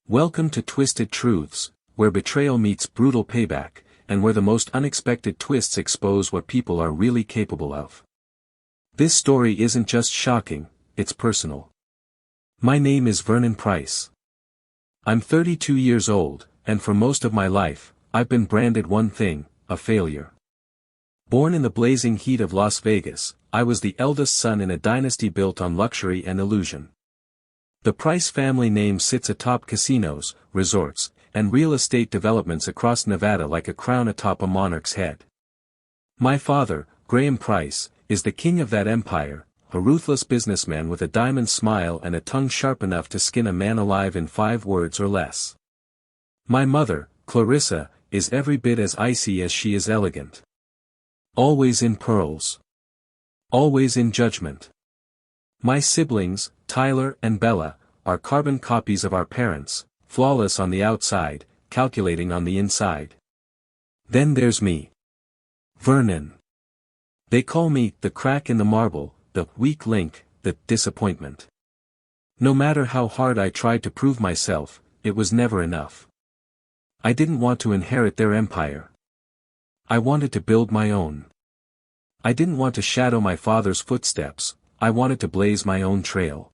Welcome to Twisted Truths, where betrayal meets brutal payback, and where the most unexpected twists expose what people are really capable of. This story isn't just shocking, it's personal. My name is Vernon Price. I'm 32 years old, and for most of my life, I've been branded one thing, a failure. Born in the blazing heat of Las Vegas, I was the eldest son in a dynasty built on luxury and illusion. The Price family name sits atop casinos, resorts, and real estate developments across Nevada like a crown atop a monarch's head. My father, Graham Price, is the king of that empire, a ruthless businessman with a diamond smile and a tongue sharp enough to skin a man alive in 5 words or less. My mother, Clarissa, is every bit as icy as she is elegant. Always in pearls. Always in judgment. My siblings, Tyler and Bella, are carbon copies of our parents, flawless on the outside, calculating on the inside. Then there's me. Vernon. They call me the crack in the marble, the weak link, the disappointment. No matter how hard I tried to prove myself, it was never enough. I didn't want to inherit their empire. I wanted to build my own. I didn't want to shadow my father's footsteps, I wanted to blaze my own trail.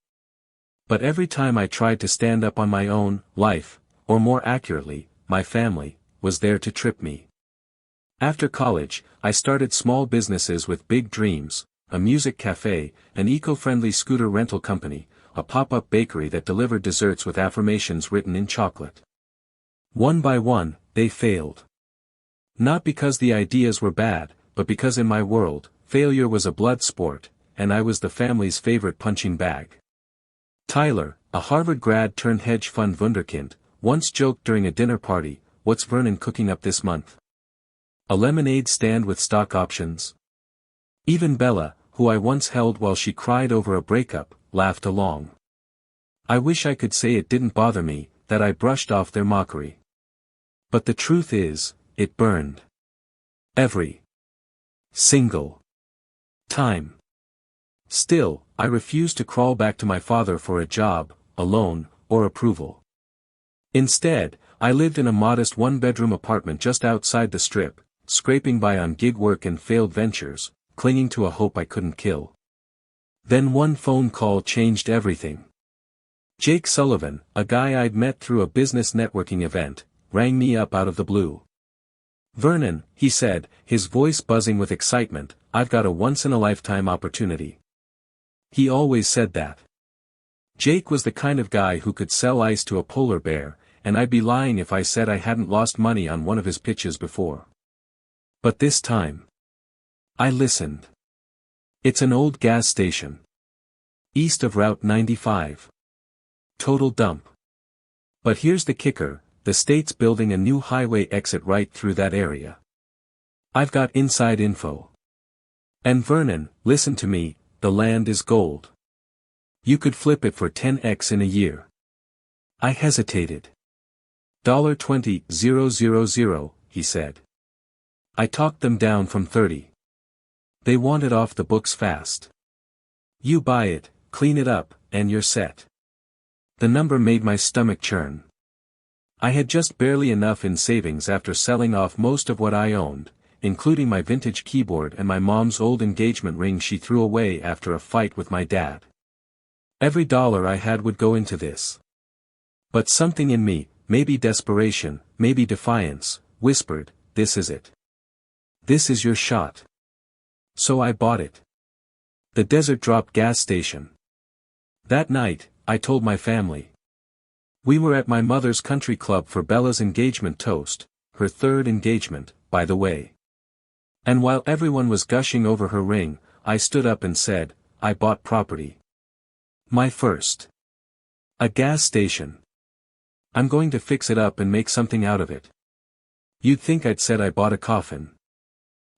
But every time I tried to stand up on my own, life, or more accurately, my family, was there to trip me. After college, I started small businesses with big dreams, a music cafe, an eco-friendly scooter rental company, a pop-up bakery that delivered desserts with affirmations written in chocolate. One by one, they failed. Not because the ideas were bad, but because in my world, failure was a blood sport, and I was the family's favorite punching bag. Tyler, a Harvard grad turned hedge fund wunderkind, once joked during a dinner party, "What's Vernon cooking up this month? A lemonade stand with stock options?" Even Bella, who I once held while she cried over a breakup, laughed along. I wish I could say it didn't bother me, that I brushed off their mockery. But the truth is, it burned. Every single time. Still, I refused to crawl back to my father for a job, a loan, or approval. Instead, I lived in a modest 1-bedroom apartment just outside the Strip, scraping by on gig work and failed ventures, clinging to a hope I couldn't kill. Then one phone call changed everything. Jake Sullivan, a guy I'd met through a business networking event, rang me up out of the blue. "Vernon," he said, his voice buzzing with excitement, "I've got a once-in-a-lifetime opportunity." He always said that. Jake was the kind of guy who could sell ice to a polar bear, and I'd be lying if I said I hadn't lost money on one of his pitches before. But this time, I listened. It's an old gas station. East of Route 95. Total dump. But here's the kicker, the state's building a new highway exit right through that area. I've got inside info. And Vernon, listen to me, the land is gold. You could flip it for 10x in a year. I hesitated. $20,000, he said. I talked them down from 30. They want it off the books fast. You buy it, clean it up, and you're set. The number made my stomach churn. I had just barely enough in savings after selling off most of what I owned, including my vintage keyboard and my mom's old engagement ring she threw away after a fight with my dad. Every dollar I had would go into this. But something in me, maybe desperation, maybe defiance, whispered, "This is it. This is your shot." So I bought it. The Desert Drop gas station. That night, I told my family. We were at my mother's country club for Bella's engagement toast, her 3rd engagement, by the way. And while everyone was gushing over her ring, I stood up and said, I bought property. My first. A gas station. I'm going to fix it up and make something out of it. You'd think I'd said I bought a coffin.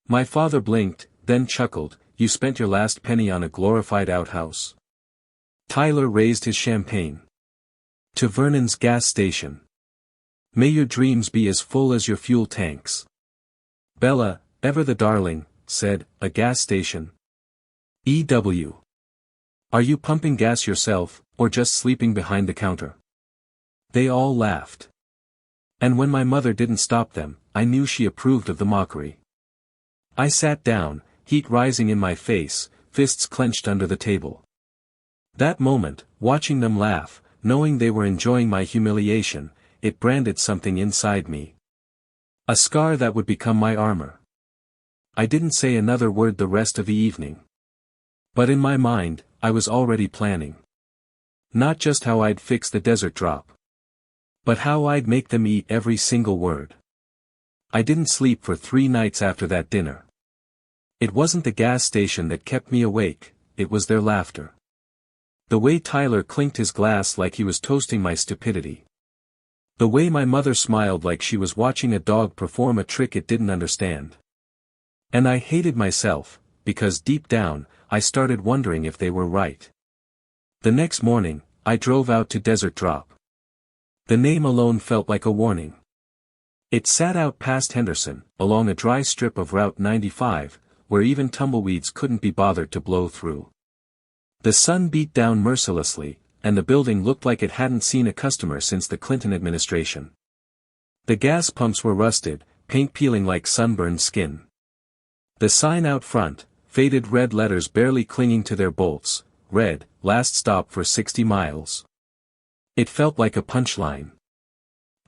My father blinked, then chuckled, "You spent your last penny on a glorified outhouse." Tyler raised his champagne. To Vernon's gas station. May your dreams be as full as your fuel tanks. Bella, ever the darling, said, "A gas station. EW. Are you pumping gas yourself, or just sleeping behind the counter?" They all laughed. And when my mother didn't stop them, I knew she approved of the mockery. I sat down, heat rising in my face, fists clenched under the table. That moment, watching them laugh, knowing they were enjoying my humiliation, it branded something inside me. A scar that would become my armor. I didn't say another word the rest of the evening. But in my mind, I was already planning. Not just how I'd fix the desert drop, but how I'd make them eat every single word. I didn't sleep for 3 nights after that dinner. It wasn't the gas station that kept me awake, it was their laughter. The way Tyler clinked his glass like he was toasting my stupidity. The way my mother smiled like she was watching a dog perform a trick it didn't understand. And I hated myself, because deep down, I started wondering if they were right. The next morning, I drove out to Desert Drop. The name alone felt like a warning. It sat out past Henderson, along a dry strip of Route 95, where even tumbleweeds couldn't be bothered to blow through. The sun beat down mercilessly, and the building looked like it hadn't seen a customer since the Clinton administration. The gas pumps were rusted, paint peeling like sunburned skin. The sign out front, faded red letters barely clinging to their bolts, read, "Last stop for 60 miles." It felt like a punchline.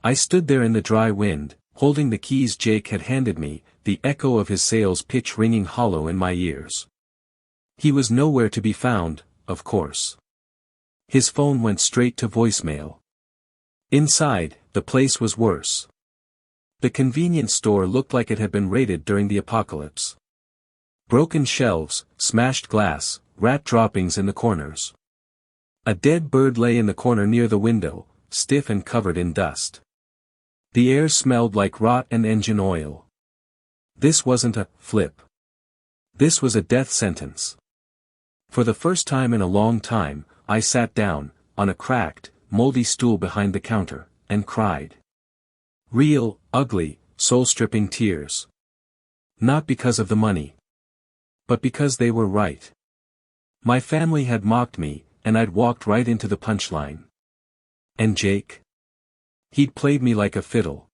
I stood there in the dry wind, holding the keys Jake had handed me, the echo of his sales pitch ringing hollow in my ears. He was nowhere to be found, of course. His phone went straight to voicemail. Inside, the place was worse. The convenience store looked like it had been raided during the apocalypse. Broken shelves, smashed glass, rat droppings in the corners. A dead bird lay in the corner near the window, stiff and covered in dust. The air smelled like rot and engine oil. This wasn't a flip. This was a death sentence. For the first time in a long time, I sat down, on a cracked, moldy stool behind the counter, and cried. Real, ugly, soul-stripping tears. Not because of the money. But because they were right. My family had mocked me, and I'd walked right into the punchline. And Jake? He'd played me like a fiddle.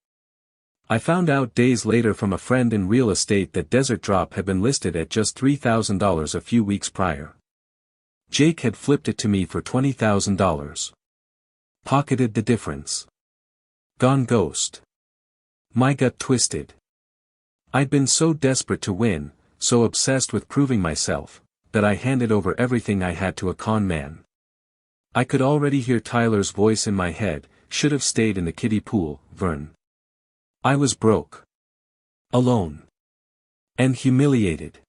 I found out days later from a friend in real estate that Desert Drop had been listed at just $3,000 a few weeks prior. Jake had flipped it to me for $20,000. Pocketed the difference. Gone ghost. My gut twisted. I'd been so desperate to win, so obsessed with proving myself, that I handed over everything I had to a con man. I could already hear Tyler's voice in my head, should have stayed in the kiddie pool, Vern. I was broke. Alone. And humiliated.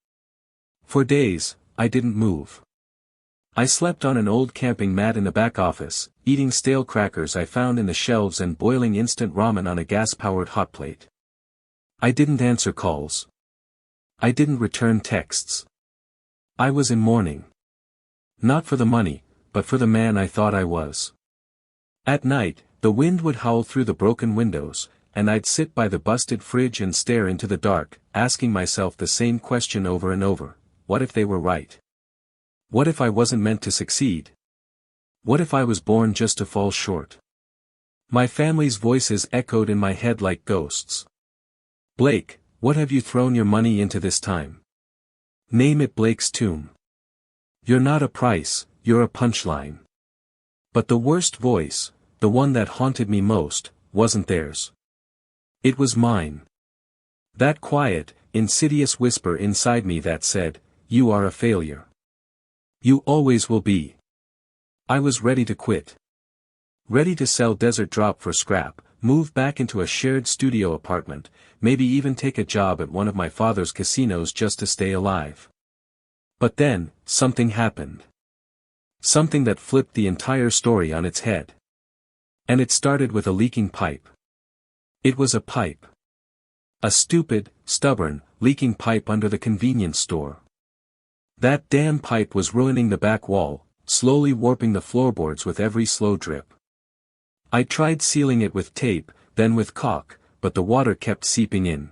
For days, I didn't move. I slept on an old camping mat in the back office, eating stale crackers I found in the shelves and boiling instant ramen on a gas-powered hot plate. I didn't answer calls. I didn't return texts. I was in mourning. Not for the money, but for the man I thought I was. At night, the wind would howl through the broken windows, and I'd sit by the busted fridge and stare into the dark, asking myself the same question over and over, what if they were right? What if I wasn't meant to succeed? What if I was born just to fall short? My family's voices echoed in my head like ghosts. Blake, what have you thrown your money into this time? Name it Blake's tomb. You're not a price, you're a punchline. But the worst voice, the one that haunted me most, wasn't theirs. It was mine. That quiet, insidious whisper inside me that said, you are a failure. You always will be. I was ready to quit. Ready to sell Desert Drop for scrap, move back into a shared studio apartment, maybe even take a job at one of my father's casinos just to stay alive. But then, something happened. Something that flipped the entire story on its head. And it started with a leaking pipe. It was a pipe. A stupid, stubborn, leaking pipe under the convenience store. That damn pipe was ruining the back wall, slowly warping the floorboards with every slow drip. I tried sealing it with tape, then with caulk, but the water kept seeping in.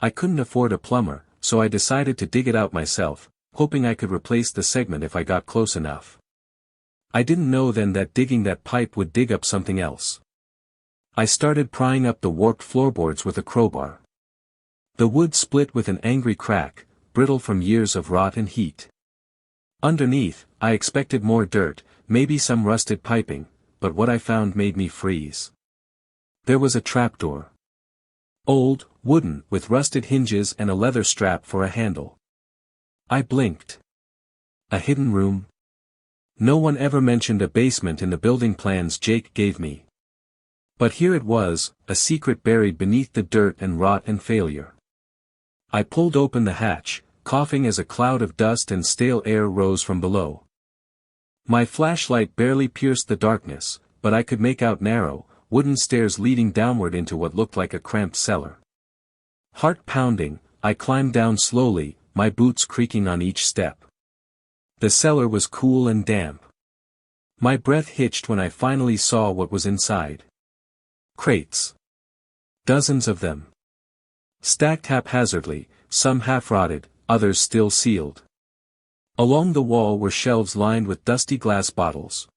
I couldn't afford a plumber, so I decided to dig it out myself, hoping I could replace the segment if I got close enough. I didn't know then that digging that pipe would dig up something else. I started prying up the warped floorboards with a crowbar. The wood split with an angry crack, brittle from years of rot and heat. Underneath, I expected more dirt, maybe some rusted piping, but what I found made me freeze. There was a trapdoor. Old, wooden, with rusted hinges and a leather strap for a handle. I blinked. A hidden room? No one ever mentioned a basement in the building plans Jake gave me. But here it was, a secret buried beneath the dirt and rot and failure. I pulled open the hatch, coughing as a cloud of dust and stale air rose from below. My flashlight barely pierced the darkness, but I could make out narrow, wooden stairs leading downward into what looked like a cramped cellar. Heart pounding, I climbed down slowly, my boots creaking on each step. The cellar was cool and damp. My breath hitched when I finally saw what was inside. Crates. Dozens of them. Stacked haphazardly, some half-rotted, others still sealed. Along the wall were shelves lined with dusty glass bottles.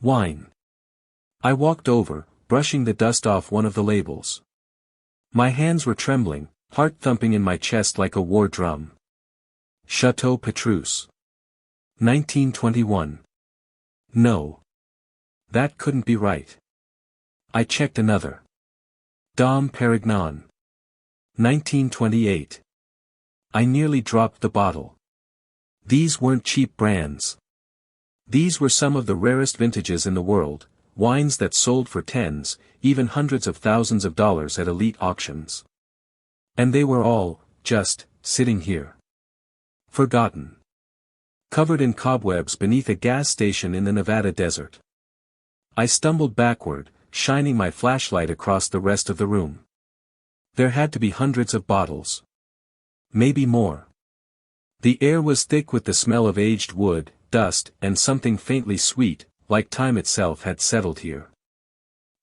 Wine. I walked over, brushing the dust off one of the labels. My hands were trembling, heart thumping in my chest like a war drum. Chateau Petrus. 1921. No. That couldn't be right. I checked another. Dom Perignon. 1928. I nearly dropped the bottle. These weren't cheap brands. These were some of the rarest vintages in the world, wines that sold for tens, even hundreds of thousands of dollars at elite auctions. And they were all, just, sitting here. Forgotten. Covered in cobwebs beneath a gas station in the Nevada desert. I stumbled backward, shining my flashlight across the rest of the room. There had to be hundreds of bottles. Maybe more. The air was thick with the smell of aged wood, dust, and something faintly sweet, like time itself had settled here.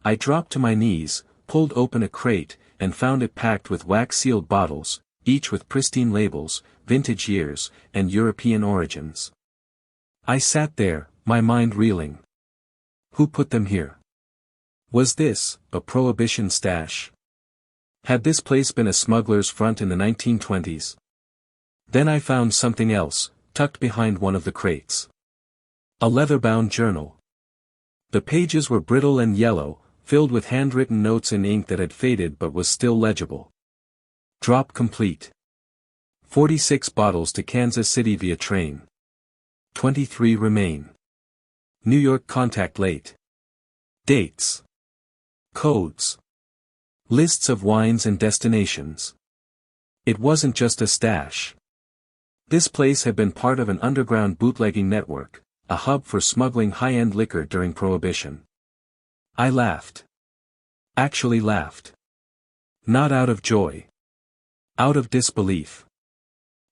I dropped to my knees, pulled open a crate, and found it packed with wax-sealed bottles, each with pristine labels, vintage years, and European origins. I sat there, my mind reeling. Who put them here? Was this, a prohibition stash? Had this place been a smuggler's front in the 1920s? Then I found something else, tucked behind one of the crates. A leather-bound journal. The pages were brittle and yellow, filled with handwritten notes in ink that had faded but was still legible. Drop complete. 46 bottles to Kansas City via train. 23 remain. New York contact late. Dates. Codes. Lists of wines and destinations. It wasn't just a stash. This place had been part of an underground bootlegging network, a hub for smuggling high-end liquor during Prohibition. I laughed. Actually laughed. Not out of joy. Out of disbelief.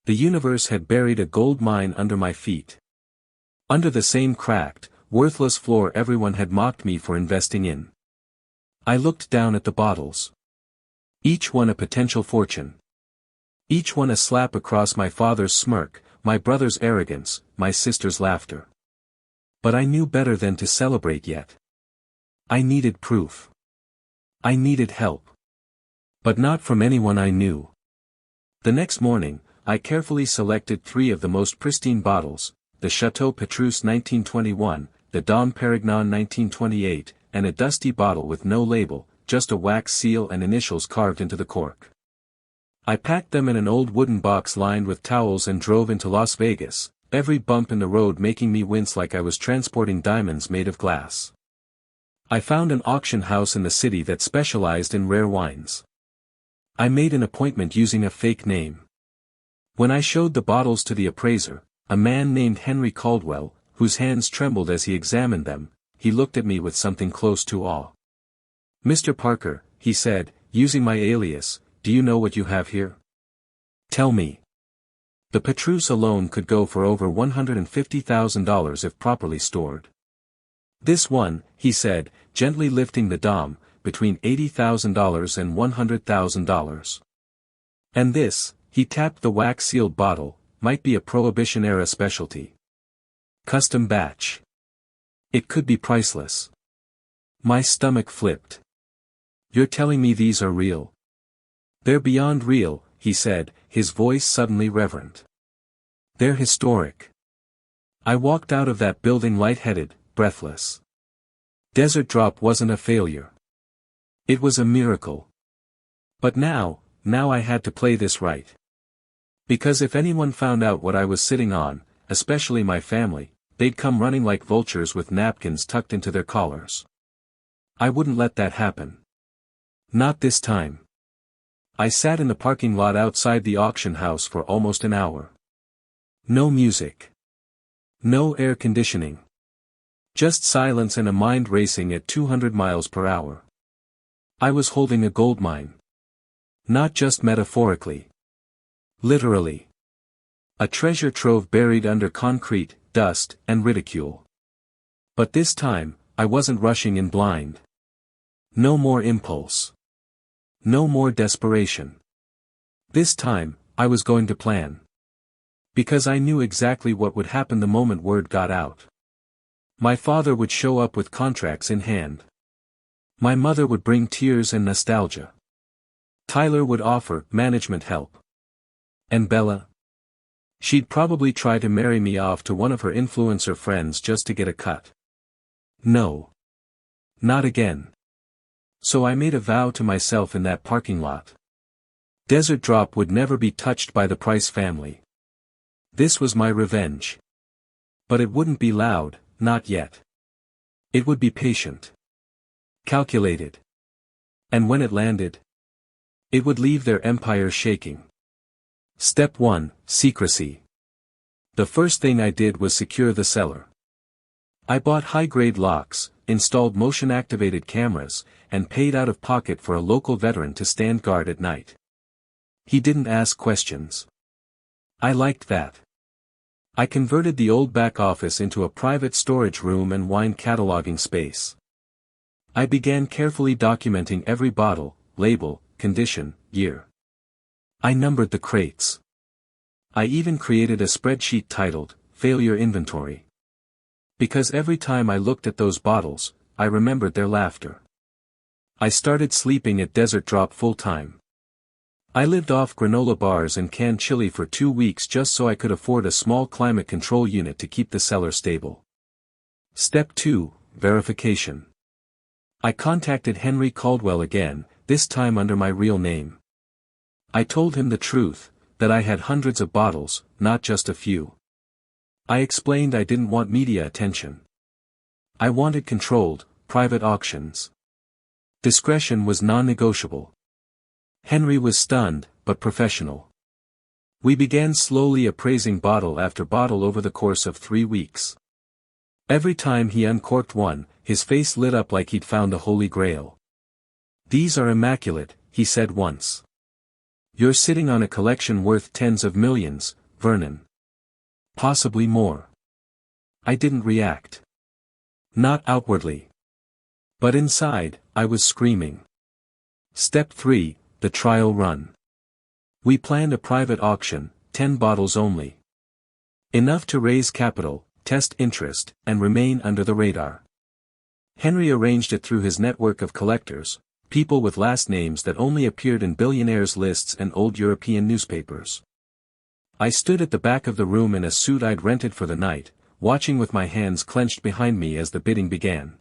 The universe had buried a gold mine under my feet. Under the same cracked, worthless floor everyone had mocked me for investing in. I looked down at the bottles. Each one a potential fortune. Each one a slap across my father's smirk, my brother's arrogance, my sister's laughter. But I knew better than to celebrate yet. I needed proof. I needed help. But not from anyone I knew. The next morning, I carefully selected 3 of the most pristine bottles, the Chateau Petrus 1921, the Dom Perignon 1928, and a dusty bottle with no label, just a wax seal and initials carved into the cork. I packed them in an old wooden box lined with towels and drove into Las Vegas, every bump in the road making me wince like I was transporting diamonds made of glass. I found an auction house in the city that specialized in rare wines. I made an appointment using a fake name. When I showed the bottles to the appraiser, a man named Henry Caldwell, whose hands trembled as he examined them, he looked at me with something close to awe. "Mr. Parker," he said, using my alias, "do you know what you have here? Tell me." The Petrus alone could go for over $150,000 if properly stored. "This one," he said, gently lifting the Dom, "between $80,000 and $100,000. And this," he tapped the wax-sealed bottle, "might be a Prohibition-era specialty. Custom batch. It could be priceless. My stomach flipped. You're telling me these are real? They're beyond real, he said, his voice suddenly reverent. They're historic. I walked out of that building lightheaded, breathless. Desert Drop wasn't a failure. It was a miracle. But now I had to play this right. Because if anyone found out what I was sitting on, especially my family, they'd come running like vultures with napkins tucked into their collars. I wouldn't let that happen. Not this time. I sat in the parking lot outside the auction house for almost an hour. No music. No air conditioning. Just silence and a mind racing at 200 miles per hour. I was holding a goldmine. Not just metaphorically. Literally. A treasure trove buried under concrete, dust, and ridicule. But this time, I wasn't rushing in blind. No more impulse. No more desperation. This time, I was going to plan. Because I knew exactly what would happen the moment word got out. My father would show up with contracts in hand. My mother would bring tears and nostalgia. Tyler would offer management help. And Bella? She'd probably try to marry me off to one of her influencer friends just to get a cut. No. Not again. So I made a vow to myself in that parking lot. Desert Drop would never be touched by the Price family. This was my revenge. But it wouldn't be loud, not yet. It would be patient. Calculated. And when it landed, it would leave their empire shaking. Step 1, Secrecy. The first thing I did was secure the cellar. I bought high-grade locks, installed motion-activated cameras, and paid out of pocket for a local veteran to stand guard at night. He didn't ask questions. I liked that. I converted the old back office into a private storage room and wine cataloging space. I began carefully documenting every bottle, label, condition, year. I numbered the crates. I even created a spreadsheet titled, Failure Inventory. Because every time I looked at those bottles, I remembered their laughter. I started sleeping at Desert Drop full-time. I lived off granola bars and canned chili for 2 weeks just so I could afford a small climate control unit to keep the cellar stable. Step 2, Verification. I contacted Henry Caldwell again, this time under my real name. I told him the truth, that I had hundreds of bottles, not just a few. I explained I didn't want media attention. I wanted controlled, private auctions. Discretion was non-negotiable. Henry was stunned, but professional. We began slowly appraising bottle after bottle over the course of 3 weeks. Every time he uncorked one, his face lit up like he'd found the Holy Grail. "These are immaculate," he said once. "You're sitting on a collection worth tens of millions, Vernon. Possibly more." I didn't react. Not outwardly. But inside, I was screaming. Step 3, the trial run. We planned a private auction, 10 bottles only. Enough to raise capital, test interest, and remain under the radar. Henry arranged it through his network of collectors, people with last names that only appeared in billionaires' lists and old European newspapers. I stood at the back of the room in a suit I'd rented for the night, watching with my hands clenched behind me as the bidding began.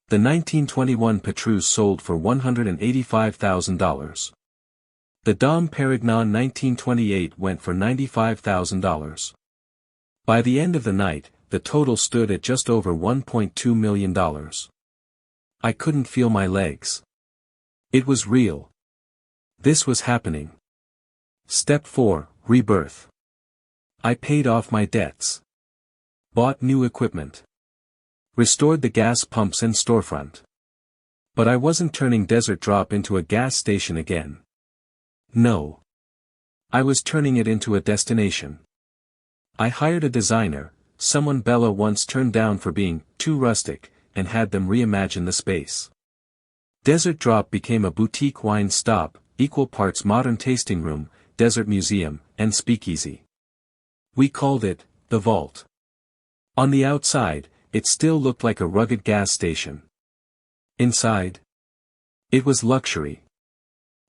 The 1921 Petrus sold for $185,000. The Dom Perignon 1928 went for $95,000. By the end of the night, the total stood at just over $1.2 million. I couldn't feel my legs. It was real. This was happening. Step 4, Rebirth. I paid off my debts. Bought new equipment. Restored the gas pumps and storefront. But I wasn't turning Desert Drop into a gas station again. No. I was turning it into a destination. I hired a designer, someone Bella once turned down for being too rustic, and had them reimagine the space. Desert Drop became a boutique wine stop, equal parts modern tasting room, desert museum, and speakeasy. We called it, The Vault. On the outside, it still looked like a rugged gas station. Inside, it was luxury.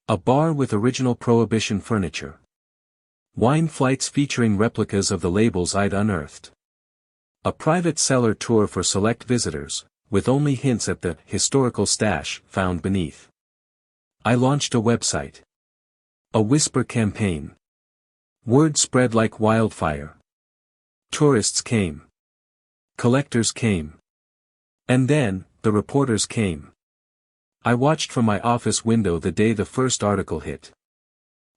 A bar with original Prohibition furniture. Wine flights featuring replicas of the labels I'd unearthed. A private cellar tour for select visitors, with only hints at the historical stash found beneath. I launched a website. A whisper campaign. Word spread like wildfire. Tourists came. Collectors came. And then, the reporters came. I watched from my office window the day the first article hit.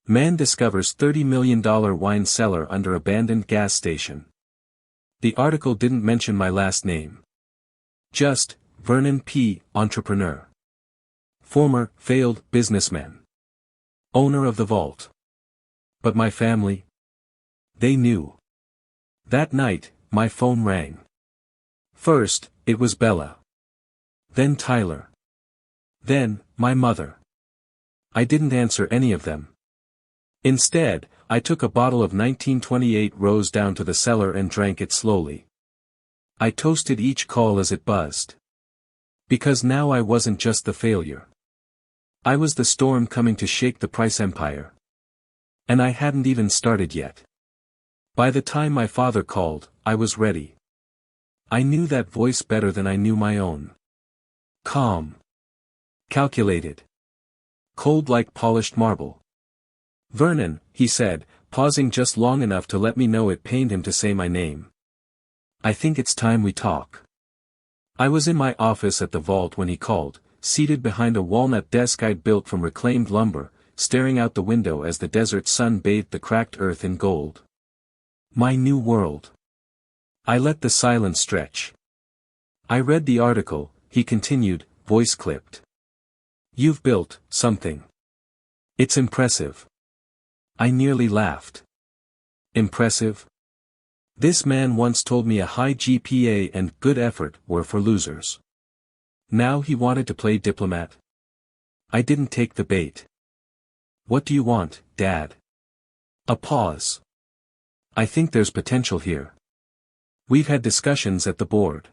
Man discovers $30 million wine cellar under abandoned gas station. The article didn't mention my last name. Just, Vernon P., entrepreneur. Former, failed, businessman. Owner of the vault. But my family? They knew. That night, my phone rang. First, it was Bella. Then Tyler. Then, my mother. I didn't answer any of them. Instead, I took a bottle of 1928 Rose down to the cellar and drank it slowly. I toasted each call as it buzzed. Because now I wasn't just the failure. I was the storm coming to shake the price empire. And I hadn't even started yet. By the time my father called, I was ready. I knew that voice better than I knew my own. Calm. Calculated. Cold like polished marble. Vernon, he said, pausing just long enough to let me know it pained him to say my name. I think it's time we talk. I was in my office at the vault when he called, seated behind a walnut desk I'd built from reclaimed lumber, staring out the window as the desert sun bathed the cracked earth in gold. My new world. I let the silence stretch. I read the article, he continued, voice clipped. You've built something. It's impressive. I nearly laughed. Impressive? This man once told me a high GPA and good effort were for losers. Now he wanted to play diplomat. I didn't take the bait. What do you want, Dad? A pause. I think there's potential here. We've had discussions at the board.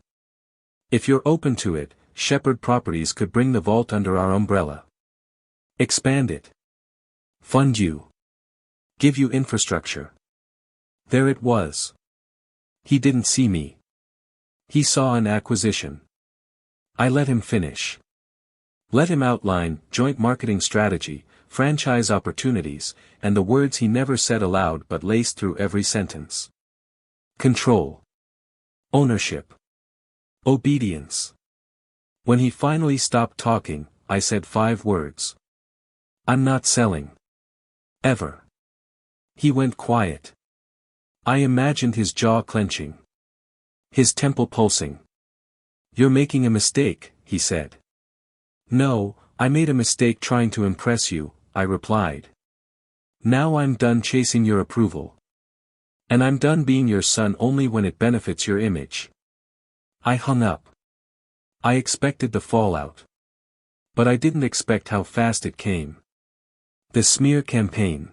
If you're open to it, Shepherd Properties could bring the vault under our umbrella. Expand it. Fund you. Give you infrastructure. There it was. He didn't see me. He saw an acquisition. I let him finish. Let him outline joint marketing strategy, franchise opportunities, and the words he never said aloud but laced through every sentence. Control. Ownership. Obedience. When he finally stopped talking, I said 5 words. I'm not selling. Ever. He went quiet. I imagined his jaw clenching. His temple pulsing. You're making a mistake, he said. No, I made a mistake trying to impress you, I replied. Now I'm done chasing your approval. And I'm done being your son only when it benefits your image. I hung up. I expected the fallout. But I didn't expect how fast it came. The smear campaign.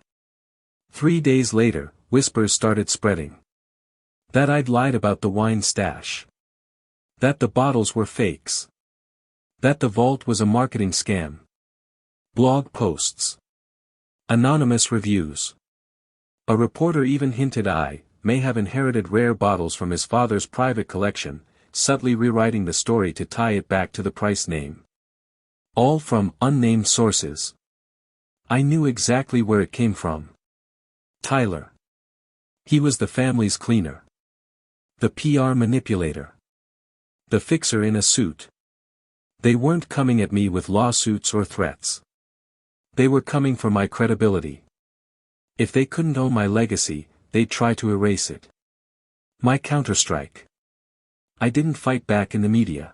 3 days later, whispers started spreading. That I'd lied about the wine stash. That the bottles were fakes. That the vault was a marketing scam. Blog posts. Anonymous reviews. A reporter even hinted I may have inherited rare bottles from his father's private collection, subtly rewriting the story to tie it back to the price name. All from unnamed sources. I knew exactly where it came from. Tyler. He was the family's cleaner. The PR manipulator. The fixer in a suit. They weren't coming at me with lawsuits or threats. They were coming for my credibility. If they couldn't own my legacy, they'd try to erase it. My counterstrike. I didn't fight back in the media.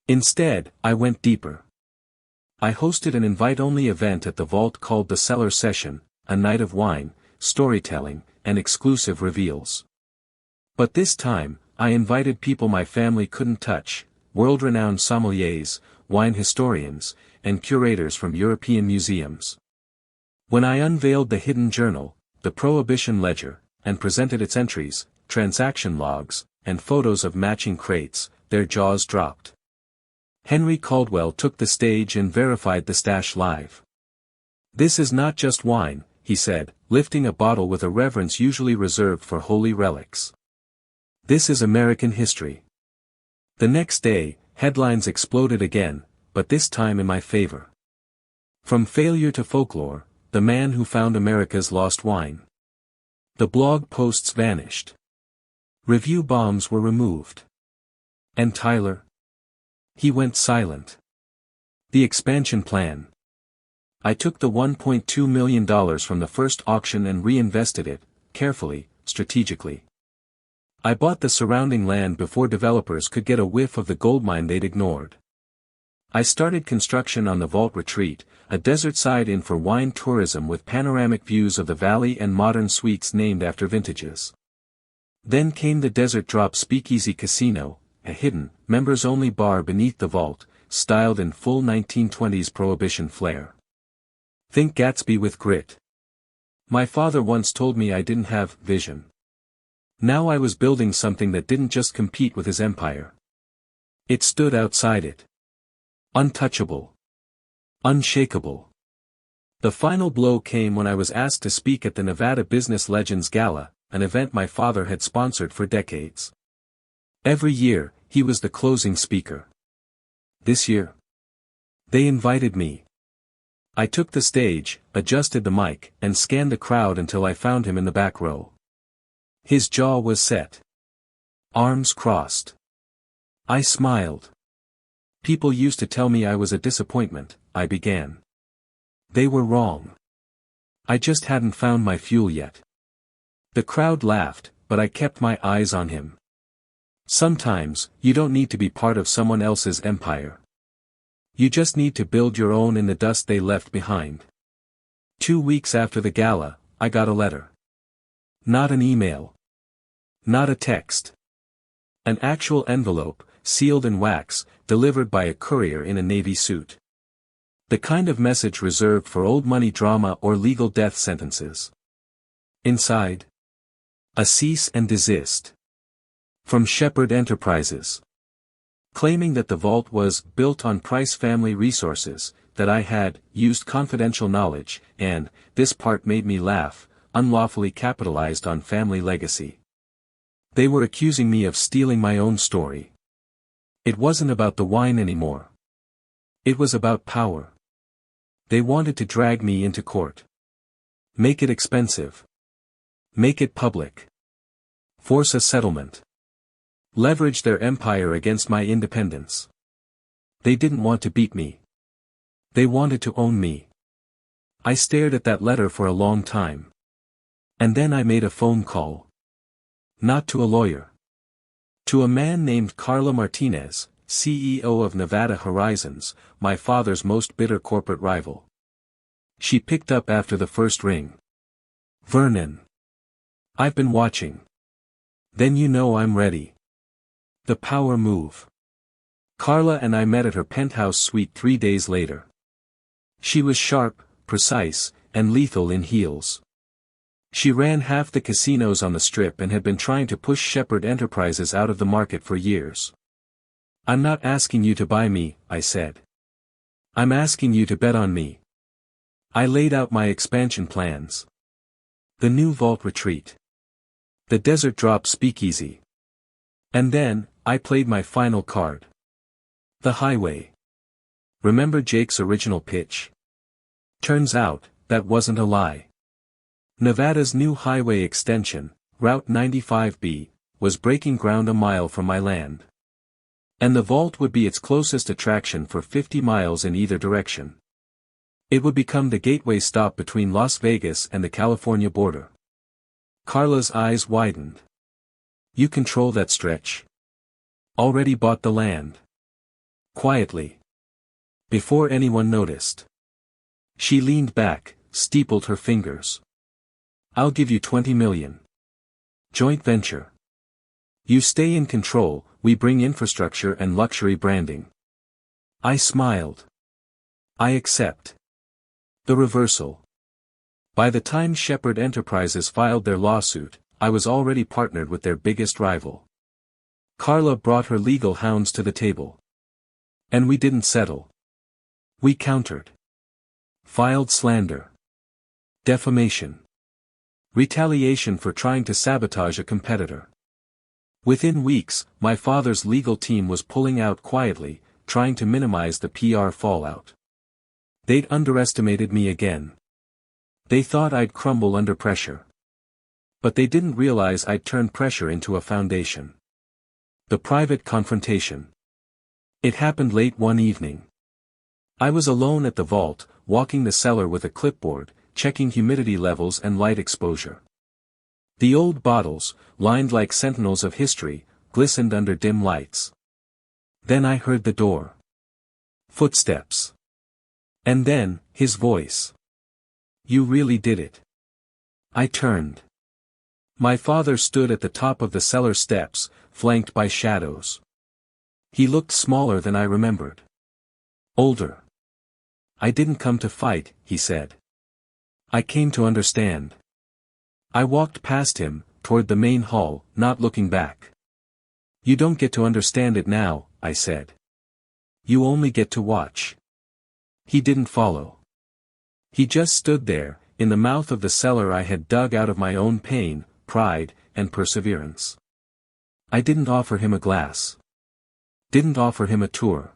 Instead, I went deeper. I hosted an invite-only event at the vault called the Cellar Session, a night of wine, storytelling, and exclusive reveals. But this time, I invited people my family couldn't touch, world-renowned sommeliers, wine historians, and curators from European museums. When I unveiled the hidden journal, the Prohibition Ledger, and presented its entries, transaction logs, and photos of matching crates, their jaws dropped. Henry Caldwell took the stage and verified the stash live. "This is not just wine," he said, lifting a bottle with a reverence usually reserved for holy relics. "This is American history." The next day, headlines exploded again, but this time in my favor. From failure to folklore, the man who found America's lost wine. The blog posts vanished. Review bombs were removed. And Tyler? He went silent. The expansion plan. I took the $1.2 million from the first auction and reinvested it, carefully, strategically. I bought the surrounding land before developers could get a whiff of the goldmine they'd ignored. I started construction on the Vault Retreat, a desert-side inn for wine tourism with panoramic views of the valley and modern suites named after vintages. Then came the Desert Drop Speakeasy Casino, a hidden, members-only bar beneath the vault, styled in full 1920s Prohibition flair. Think Gatsby with grit. My father once told me I didn't have vision. Now I was building something that didn't just compete with his empire. It stood outside it. Untouchable. Unshakable. The final blow came when I was asked to speak at the Nevada Business Legends Gala, an event my father had sponsored for decades. Every year, he was the closing speaker. This year, they invited me. I took the stage, adjusted the mic, and scanned the crowd until I found him in the back row. His jaw was set. Arms crossed. I smiled. "People used to tell me I was a disappointment," I began. "They were wrong. I just hadn't found my fuel yet." The crowd laughed, but I kept my eyes on him. Sometimes, you don't need to be part of someone else's empire. You just need to build your own in the dust they left behind. 2 weeks after the gala, I got a letter. Not an email. Not a text. An actual envelope, sealed in wax, delivered by a courier in a navy suit. The kind of message reserved for old money drama or legal death sentences. Inside, a cease and desist. From Shepherd Enterprises. Claiming that the vault was built on Price family resources, that I had used confidential knowledge, and, this part made me laugh, unlawfully capitalized on family legacy. They were accusing me of stealing my own story. It wasn't about the wine anymore. It was about power. They wanted to drag me into court. Make it expensive. Make it public. Force a settlement. Leverage their empire against my independence. They didn't want to beat me. They wanted to own me. I stared at that letter for a long time. And then I made a phone call. Not to a lawyer. To a man named Carla Martinez, CEO of Nevada Horizons, my father's most bitter corporate rival. She picked up after the first ring. "Vernon. I've been watching. Then you know I'm ready." The power move. Carla and I met at her penthouse suite 3 days later. She was sharp, precise, and lethal in heels. She ran half the casinos on the Strip and had been trying to push Shepherd Enterprises out of the market for years. "I'm not asking you to buy me," I said. "I'm asking you to bet on me." I laid out my expansion plans. The new Vault Retreat. The Desert Drop Speakeasy. And then, I played my final card. The highway. Remember Jake's original pitch? Turns out, that wasn't a lie. Nevada's new highway extension, Route 95B, was breaking ground a mile from my land. And the vault would be its closest attraction for 50 miles in either direction. It would become the gateway stop between Las Vegas and the California border. Carla's eyes widened. "You control that stretch. Already bought the land." Quietly. Before anyone noticed. She leaned back, steepled her fingers. "I'll give you 20 million. Joint venture. You stay in control, we bring infrastructure and luxury branding." I smiled. I accept. The reversal. By the time Shepherd Enterprises filed their lawsuit, I was already partnered with their biggest rival. Carla brought her legal hounds to the table. And we didn't settle. We countered. Filed slander. Defamation. Retaliation for trying to sabotage a competitor. Within weeks, my father's legal team was pulling out quietly, trying to minimize the PR fallout. They'd underestimated me again. They thought I'd crumble under pressure. But they didn't realize I'd turn pressure into a foundation. The private confrontation. It happened late one evening. I was alone at the vault, walking the cellar with a clipboard, checking humidity levels and light exposure. The old bottles, lined like sentinels of history, glistened under dim lights. Then I heard the door. Footsteps. And then, his voice. "You really did it." I turned. My father stood at the top of the cellar steps, flanked by shadows. He looked smaller than I remembered. Older. "I didn't come to fight," he said. "I came to understand." I walked past him, toward the main hall, not looking back. "You don't get to understand it now," I said. "You only get to watch." He didn't follow. He just stood there, in the mouth of the cellar I had dug out of my own pain, pride, and perseverance. I didn't offer him a glass. Didn't offer him a tour.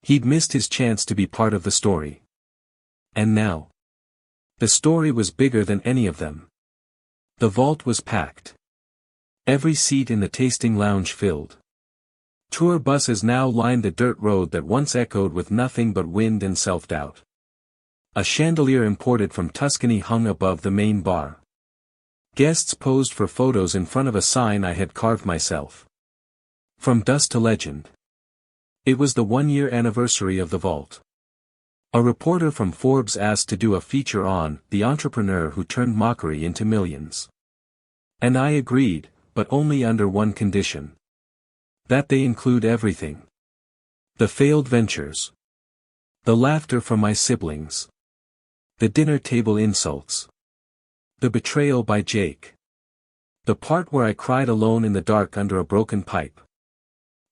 He'd missed his chance to be part of the story. And now? The story was bigger than any of them. The vault was packed. Every seat in the tasting lounge filled. Tour buses now lined the dirt road that once echoed with nothing but wind and self-doubt. A chandelier imported from Tuscany hung above the main bar. Guests posed for photos in front of a sign I had carved myself. From dust to legend. It was the one-year anniversary of the vault. A reporter from Forbes asked to do a feature on the entrepreneur who turned mockery into millions. And I agreed, but only under one condition. That they include everything. The failed ventures. The laughter from my siblings. The dinner table insults. The betrayal by Jake. The part where I cried alone in the dark under a broken pipe.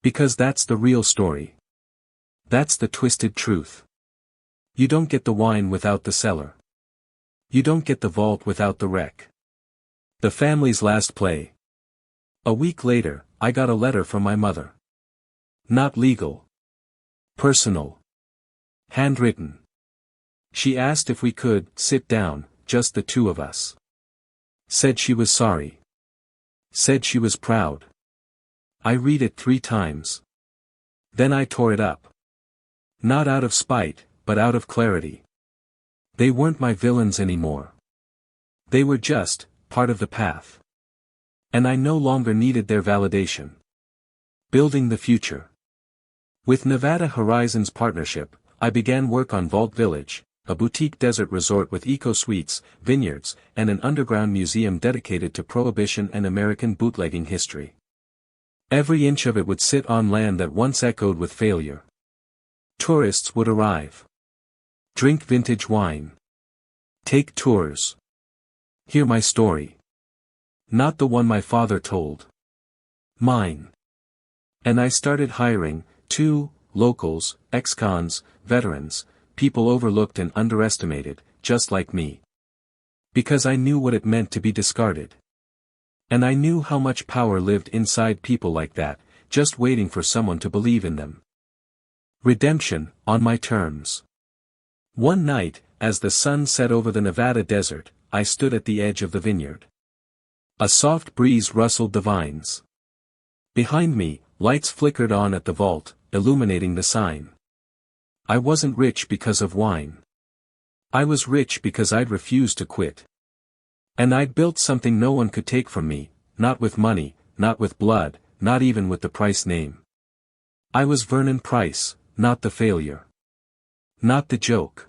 Because that's the real story. That's the twisted truth. You don't get the wine without the cellar. You don't get the vault without the wreck. The family's last play. A week later, I got a letter from my mother. Not legal. Personal. Handwritten. She asked if we could sit down, just the two of us. Said she was sorry. Said she was proud. I read it 3 times. Then I tore it up. Not out of spite, but out of clarity. They weren't my villains anymore. They were just part of the path. And I no longer needed their validation. Building the future. With Nevada Horizons Partnership, I began work on Vault Village, a boutique desert resort with eco-suites, vineyards, and an underground museum dedicated to Prohibition and American bootlegging history. Every inch of it would sit on land that once echoed with failure. Tourists would arrive. Drink vintage wine. Take tours. Hear my story. Not the one my father told. Mine. And I started hiring, too, locals, ex-cons, veterans, people overlooked and underestimated, just like me. Because I knew what it meant to be discarded. And I knew how much power lived inside people like that, just waiting for someone to believe in them. Redemption, on my terms. One night, as the sun set over the Nevada desert, I stood at the edge of the vineyard. A soft breeze rustled the vines. Behind me, lights flickered on at the vault, illuminating the sign. I wasn't rich because of wine. I was rich because I'd refused to quit. And I'd built something no one could take from me, not with money, not with blood, not even with the Price name. I was Vernon Price, not the failure. Not the joke.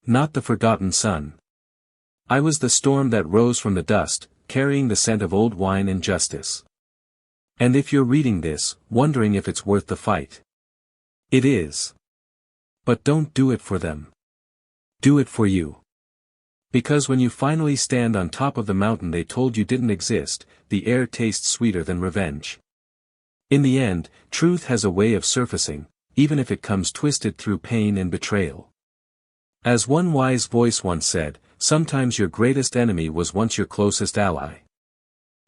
Not the forgotten son. I was the storm that rose from the dust, carrying the scent of old wine and justice. And if you're reading this, wondering if it's worth the fight. It is. But don't do it for them. Do it for you. Because when you finally stand on top of the mountain they told you didn't exist, the air tastes sweeter than revenge. In the end, truth has a way of surfacing, even if it comes twisted through pain and betrayal. As one wise voice once said, sometimes your greatest enemy was once your closest ally.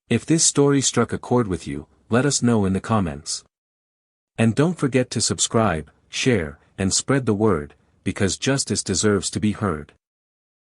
If this story struck a chord with you, let us know in the comments. And don't forget to subscribe, share, and spread the word, because justice deserves to be heard.